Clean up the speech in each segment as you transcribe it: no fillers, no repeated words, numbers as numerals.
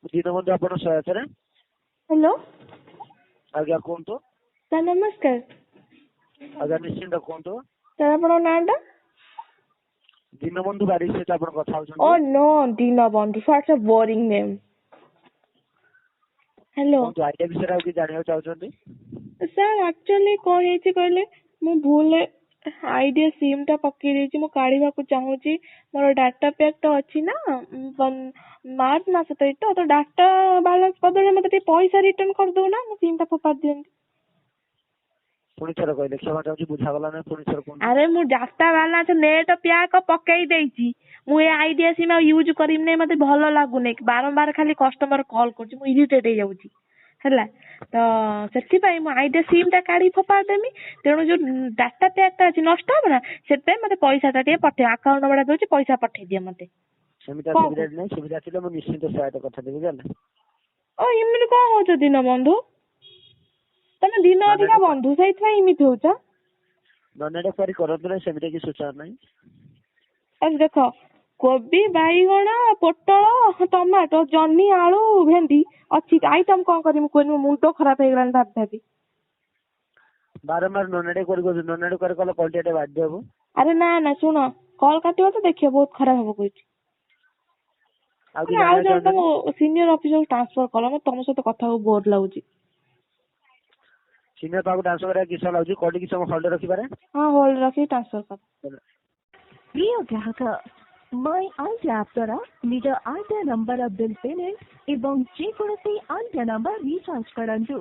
ଦୀନବନ୍ଧୁ ଆପଣ ସହାୟତାରେ हेलो ଆଜ୍ଞା କୁହନ୍ତୁ। सर नमस्कार ଆଜ୍ଞା ନିଶ୍ଚିନ୍ତ କୁହନ୍ତୁ। सर आपन नाटा ଦୀନବନ୍ଧୁ ବାରିକ ସହିତ ଆପଣ କଥା ओ ହଉଛନ୍ତି। No Dinabandhu such a boring name hello କୁହନ୍ତୁ ଆଇडिଆ ବିଷୟରେ ଆଉ କିଛି ଜାଣିବାକୁ ଚାହୁଁଛନ୍ତି? सर एक्चुअली कौन है कहले मु भूल आईडिया सिम टा पकई देछि मु काढीबा को चाहूची मोर डाटा पैक तो अछि ना मार्च मास तो डाटा बैलेंस बदले मते पैसा रिटर्न कर दो ना मु सिम टा फोपाड़ दियंती। ପୁଣି ଥର କହିଲେ କ୍ଷମା ଚାହୁଁଛି ବୁଝାଗଲା ନା ପୁଣି ଥର କୁହନ୍ତୁ। अरे मु डाटा बैलेंस नेट पैक पकई देछि मु ए आईडिया सिम यूज करिम नै मते भलो लागुनै बारंबार खाली कस्टमर कॉल करछि मु इरिटेट हो जाउछि ହେଲା ତ ସେଥିପାଇଁ ମୁଁ ଆଇडिଆ ସିମ୍ ଟା କାଢି ଫୋପାଡ଼ି ଦେମି ତେଣୁ ଯୋଉ ଡାଟା ପ୍ୟାକ୍ ଟା ଅଛି ନଷ୍ଟ ହବ ନା ସେଥିପାଇଁ ମତେ ପଇସା ଟା ଟିକେ ପଠେଇ ଆକାଉଣ୍ଟ ନମ୍ବର ଦଉଛି ପଇସା ପଠେଇ ଦିଅ ମତେ। ସେମିତି ସୁବିଧା ନାହିଁ, ସୁବିଧା ଥିଲେ ମୁଁ ନିଶ୍ଚିନ୍ତ ସହାୟତା କଥା ଦେବି ଜାଣିଲେ। ଓ ଏମିତି କଣ ହଉଛ ଦିନ ବନ୍ଧୁ ତମେ ଦିନ ଅଧିକା ବନ୍ଧୁ ସେଇଥିପାଇଁ ଏମିତି ହଉଛ। ନନେଟ କରି କରନ୍ତୁ ନାହିଁ ସେମିତି କିଛି ସୂଚନା ନାହିଁ। ଆରେ ଦେଖ କୋବି ବାଇଗଣ ପୋଟଳ ଟମାଟୋ ଜହ୍ନି ଆଳୁ ଭେଣ୍ଡି ଅଛି ଆଇଟମ କଣ କରିମୁ କୁହନି ମୋ ମୁଣ୍ଡ ଖରାପ ହେଇଗଲାଣି ଭାବି ଭାବି। ବାରମ୍ବାର ନନେଟ କରି ନନେଟ କରି କଲେ କଲଟିଆ ଟେ ବାଧ୍ୟ ହବ। ଆରେ ନା ନା ଶୁଣ କଲ୍ କାଟିବ ତ ଦେଖିବ ବହୁତ ଖରାପ ହବ କହୁଛି। ଆଉ ଜଣେ ତମ ସିନିୟର ଅଫିସରକୁ ଟ୍ରାନ୍ସଫର କଲ ମତେ ତମ ସହିତ କଥା ହବାକୁ ବୋର ଲାଗୁଛି। ସିନିୟର ପାଖକୁ ଟ୍ରାନ୍ସଫର କରିବା କିସ ଲାଗୁଛି କଲ୍ କିଛି ସମୟ ହୋଲ୍ଡ ରଖିପାରେ। ହଁ ହୋଲ୍ଡ ରଖି ଟ୍ରାନ୍ସଫର କର। प्रिय ग्राहक माय आइडिया ऐप द्वारा निज आइडिया नंबर बिल पेमेंट एवं जेकोसी आइडिया नंबर रिचार्ज करंतु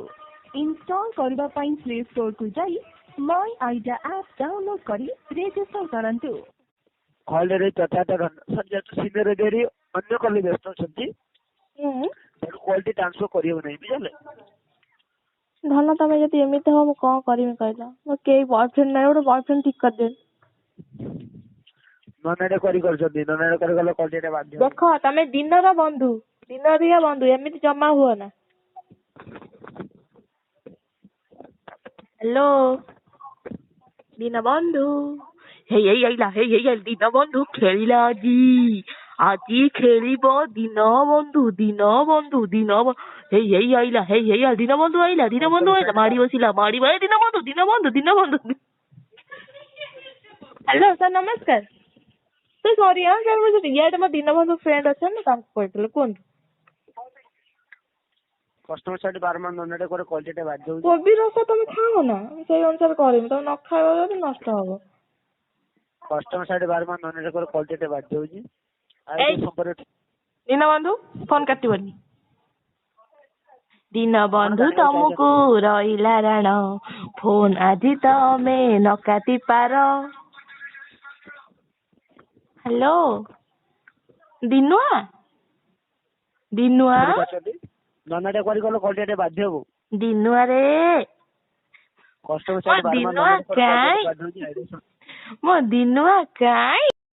इंस्टॉल करबा पई प्ले स्टोर को जाई माय आइडिया ऐप डाउनलोड करी रजिस्टर करंतु। कॉल रे तथा सीनियर रेडियो अन्य कॉल व्यस्त अछंती कॉल टी ट्रांसफर करियो नै बुझले। धन तमे जति एमिते हो मु कोन करबी कहला मो केई बॉयफ्रेंड नै ओडे बॉयफ्रेंड ठीक कर दे। ननेट करी करछंती ननेट करी गले कॉल टी बाध्य। देखो तमे दिनर बंधु एमिति जमा हुआ ना। हेलो दीन बंधु हे आइला दीन बंधु खेलिला आजी खेलिबो दीन बंधु हे आइला दीन बंधु आइला मारी बसिला दीन बंधु हेलो सर नमस्कार तो सॉरी हां सर मुझे ये मो दीन बंधु फ्रेंड अछन ना तांको कहतले कोन कस्टमर साइड बारम्बार ननेट करे कॉल टी बाध्य हो। कोबी रस तुम खाओ ना सेई अनुसार करबी तुम न खाइबो जदी नष्ट हबो। कस्टमर साइड बारम्बार ननेट करे कॉल टी बाध्य होजी। आइ संपर्क दीन बंधु फोन काटिबनी दीन बंधु तुमको रहिला राण फोन आदि तमे न काटी पार। हेलो दिनुआ ननेट करी गले कॉल टी बाध्य हो। दिनुआ रे कस्टमर साइड बारम्बार ननेट करे कॉल टी बाध्य होजी। मो दिनुआ काई